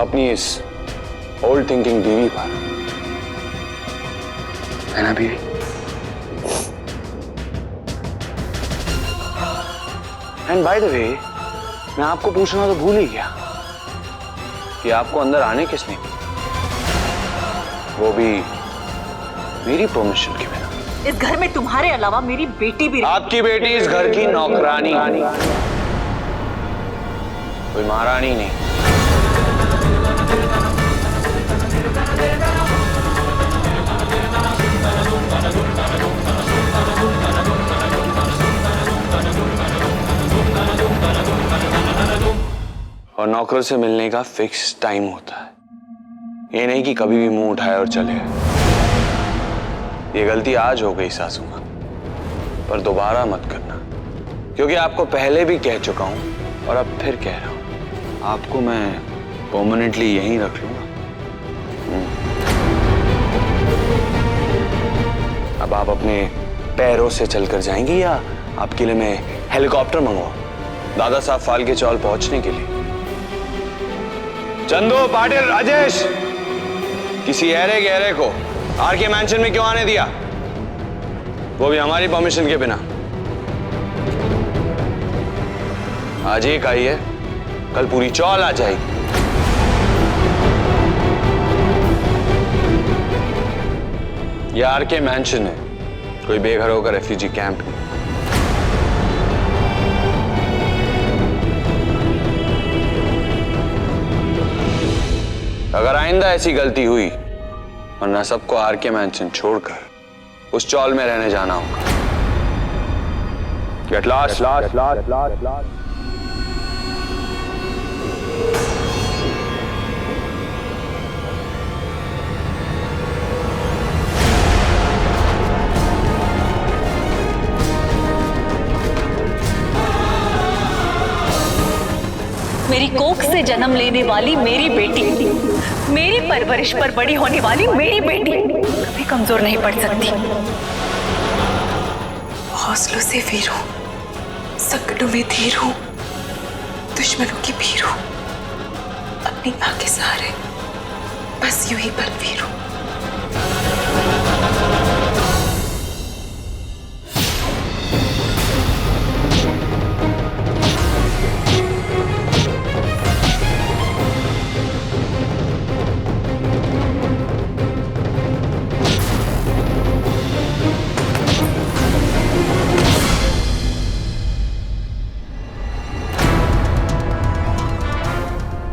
अपनी इस old thinking बीवी पर, है ना बीवी? एंड बाय द वे, मैं आपको पूछना तो भूल ही गया कि आपको अंदर आने किसने की, वो भी मेरी परमिशन के बिना। इस घर में तुम्हारे अलावा मेरी बेटी भी। आपकी बेटी इस घर की नौकरानी, कोई महारानी नहीं। और नौकर से मिलने का फिक्स टाइम होता है, ये नहीं कि कभी भी मुंह उठाए और चले। ये गलती आज हो गई सासू मां, पर दोबारा मत करना, क्योंकि आपको पहले भी कह चुका हूं और अब फिर कह रहा हूं, आपको मैं परमानेंटली यहीं रख लूंगा। अब आप अपने पैरों से चलकर जाएंगी या आपके लिए मैं हेलीकॉप्टर मंगवाऊं दादा साहब फाल के चौल पहुंचने के लिए? चंदू, पाटिल, राजेश, किसी ऐरे गहरे को आरके मैंशन में क्यों आने दिया, वो भी हमारी परमिशन के बिना? आज एक आई है, कल पूरी चौल आ जाएगी। ये आरके मैंशन है, कोई बेघरों का रेफ्यूजी कैंप नहीं। अगर आइंदा ऐसी गलती हुई, वरना सबको आरके मैंशन छोड़कर उस चौल में रहने जाना होगा। Get lost. मेरी कोख से जन्म लेने वाली मेरी बेटी, मेरी परवरिश पर बड़ी होने वाली मेरी बेटी कभी कमजोर नहीं पड़ सकती। हौसलों से वीर हूं, संकटों में धीर हूं, दुश्मनों की भीड़ हूं, अपनी मां के सहारे बस यूं ही बलवीर हूं।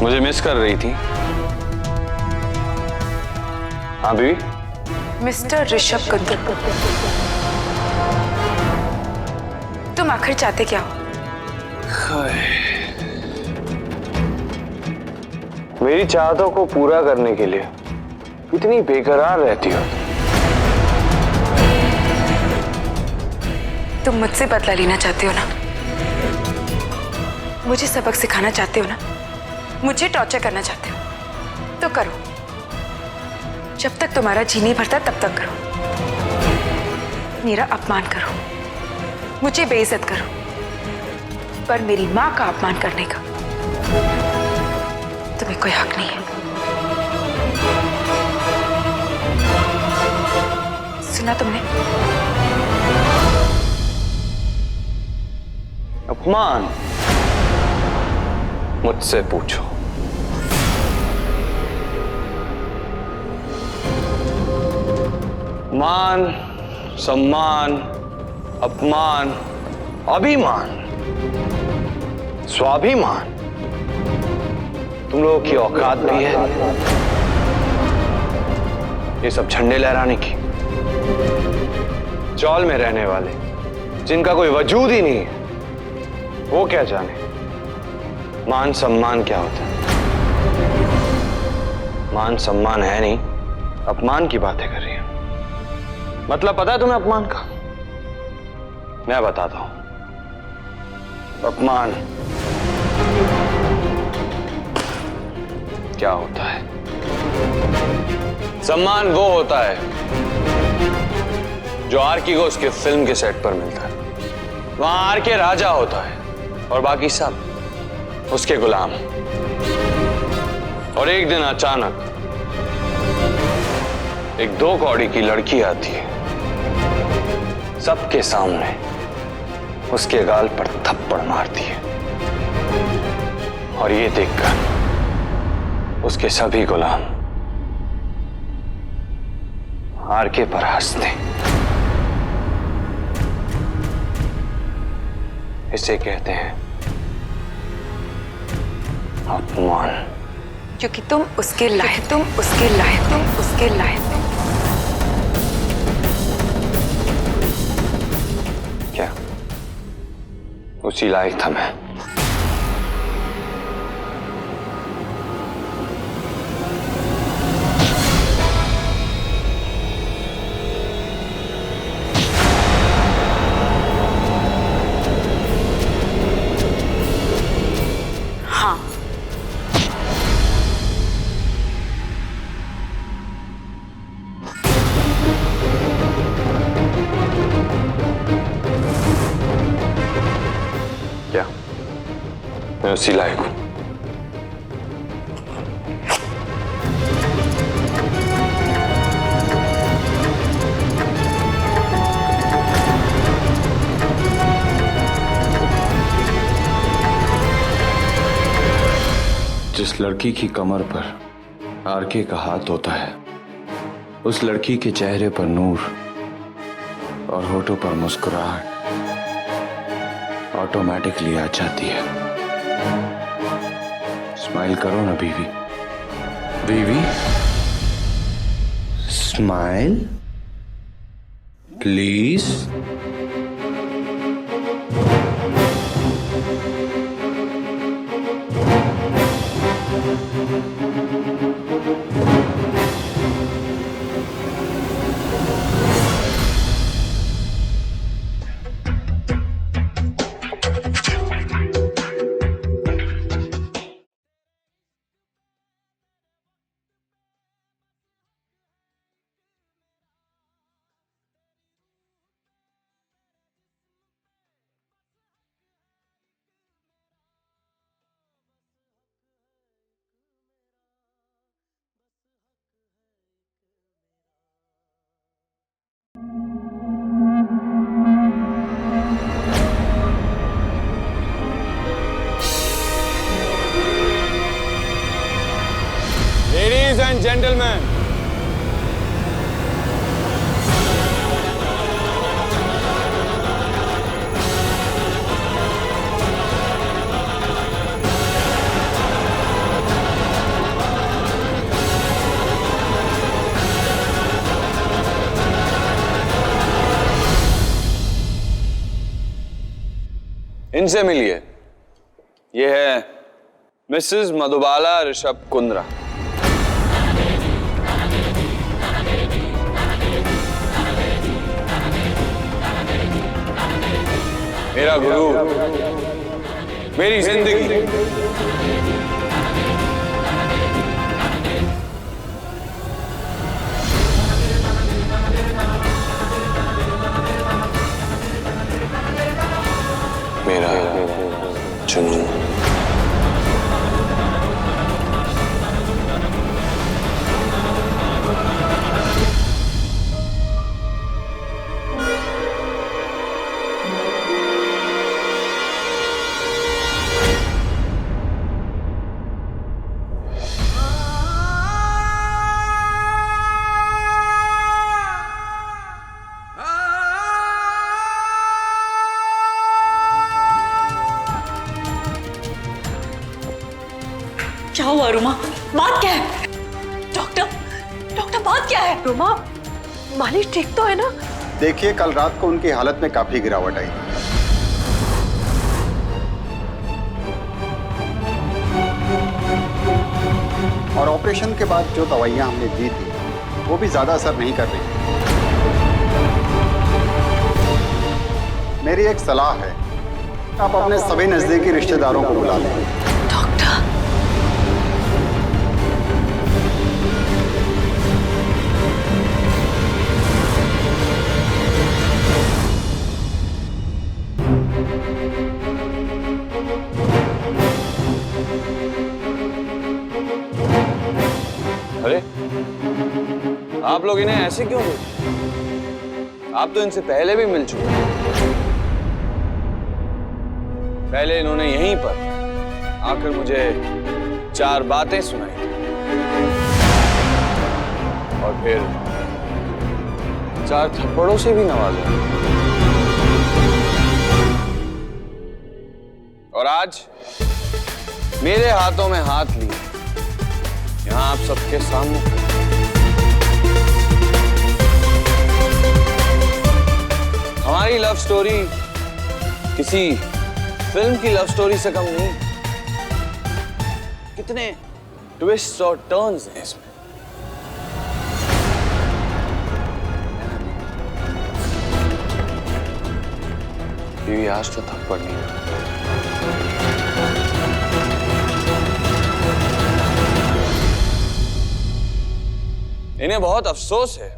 मुझे मिस कर रही थी? हाँ बीवी? मिस्टर ऋषभ कुंद्र, तुम आखिर चाहते क्या हो? मेरी चाहतों को पूरा करने के लिए इतनी बेकरार रहती हो? तुम मुझसे बदला लेना चाहते हो ना? मुझे सबक सिखाना चाहते हो ना? मुझे टॉर्चर करना चाहते हो तो करो, जब तक तुम्हारा जी नहीं भरता तब तक करो। मेरा अपमान करो, मुझे बेइज्जत करो, पर मेरी मां का अपमान करने का तुम्हें कोई हक नहीं है। सुना तुमने? अपमान मुझसे पूछो। मान, सम्मान, अपमान, अभिमान, स्वाभिमान, तुम लोगों की औकात भी है ये सब झंडे लहराने की? चौल में रहने वाले जिनका कोई वजूद ही नहीं है, वो क्या जाने मान सम्मान क्या होता है? मान सम्मान है नहीं, अपमान की बातें कर रही है। मतलब पता है तुम्हें अपमान का? मैं बताता हूं अपमान क्या होता है। सम्मान वो होता है जो आरके को उसके फिल्म के सेट पर मिलता है। वहां आरके राजा होता है और बाकी सब उसके गुलाम। और एक दिन अचानक एक 2 कौड़ी की लड़की आती है, सबके सामने उसके गाल पर थप्पड़ मारती है, और ये देखकर उसके सभी गुलाम आरके पर हंसते। इसे कहते हैं अपमान। क्योंकि तुम उसके लायक, तुम उसके लायक, तुम उसके लायक। क्या उसी लायक था मैं? हाँ, क्या मैं उसी लायक हूं? जिस लड़की की कमर पर आरके का हाथ होता है, उस लड़की के चेहरे पर नूर और होठों पर मुस्कुराहट ऑटोमेटिकली आ जाती है। स्माइल करो ना बीवी। बीवी, smile please. Ladies and gentlemen, इनसे मिलिए। ये है मिसेस मधुबाला ऋषभ कुंद्रा। मेरा गुरु, मेरी जिंदगी। मेरा जुनून। क्या हुआ रुमा? बात क्या है? डॉक्टर, डॉक्टर बात क्या है? रुमा, मालिक ठीक तो है ना? देखिए, कल रात को उनकी हालत में काफी गिरावट आई। और ऑपरेशन के बाद जो दवाइयां हमने दी थी वो भी ज्यादा असर नहीं कर रही। मेरी एक सलाह है, आप अपने सभी नजदीकी रिश्तेदारों को बुला लें। डॉक्टर, आप लोग इन्हें ऐसे क्यों देखते? आप तो इनसे पहले भी मिल चुके हैं। पहले इन्होंने यहीं पर आकर मुझे 4 बातें सुनाई थी और फिर 4 थप्पड़ों से भी नवाजा। और आज मेरे हाथों में हाथ लिए यहां आप सबके सामने हमारी लव स्टोरी किसी फिल्म की लव स्टोरी से कम नहीं। कितने ट्विस्ट और टर्न्स हैं इसमें। बीवी आज तो थप्पड़ नहीं लगा। इन्हें बहुत अफसोस है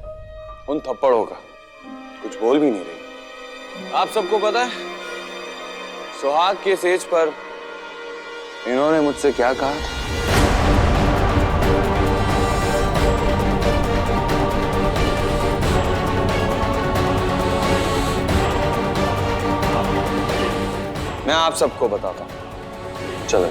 उन थप्पड़ों का। कुछ बोल भी नहीं रही। आप सबको पता है सुहाग के स्टेज पर इन्होंने मुझसे क्या कहा था? मैं आप सबको बताता हूं। चलो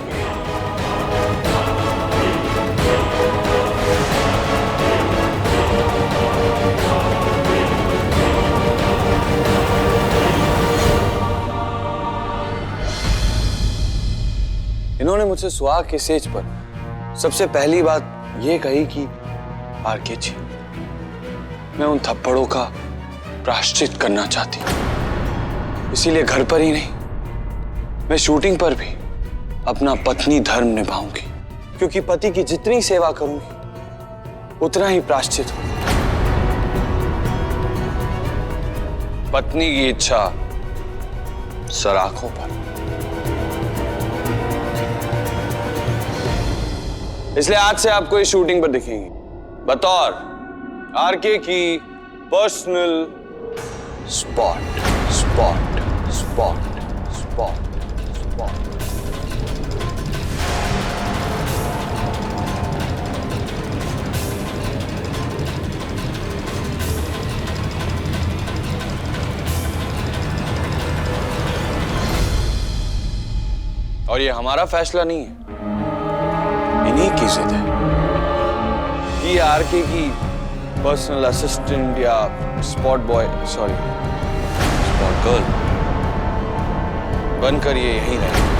इन्होंने मुझसे सुहाग के स्टेज पर सबसे पहली बात यह कही कि आरके जी, मैं उन थप्पड़ों का प्रायश्चित करना चाहती हूं। इसीलिए घर पर ही नहीं, मैं शूटिंग पर भी अपना पत्नी धर्म निभाऊंगी, क्योंकि पति की जितनी सेवा करूंगी उतना ही प्रायश्चित होगा। पत्नी की इच्छा सराखों पर। इसलिए आज से आपको इस शूटिंग पर दिखेंगी बतौर आरके की personal spot spot spot spot spot. और ये हमारा फैसला नहीं है, इन्हीं की जिद है। ये आरके की पर्सनल असिस्टेंट या spot boy, sorry spot girl बनकर ये यहीं रहेगी।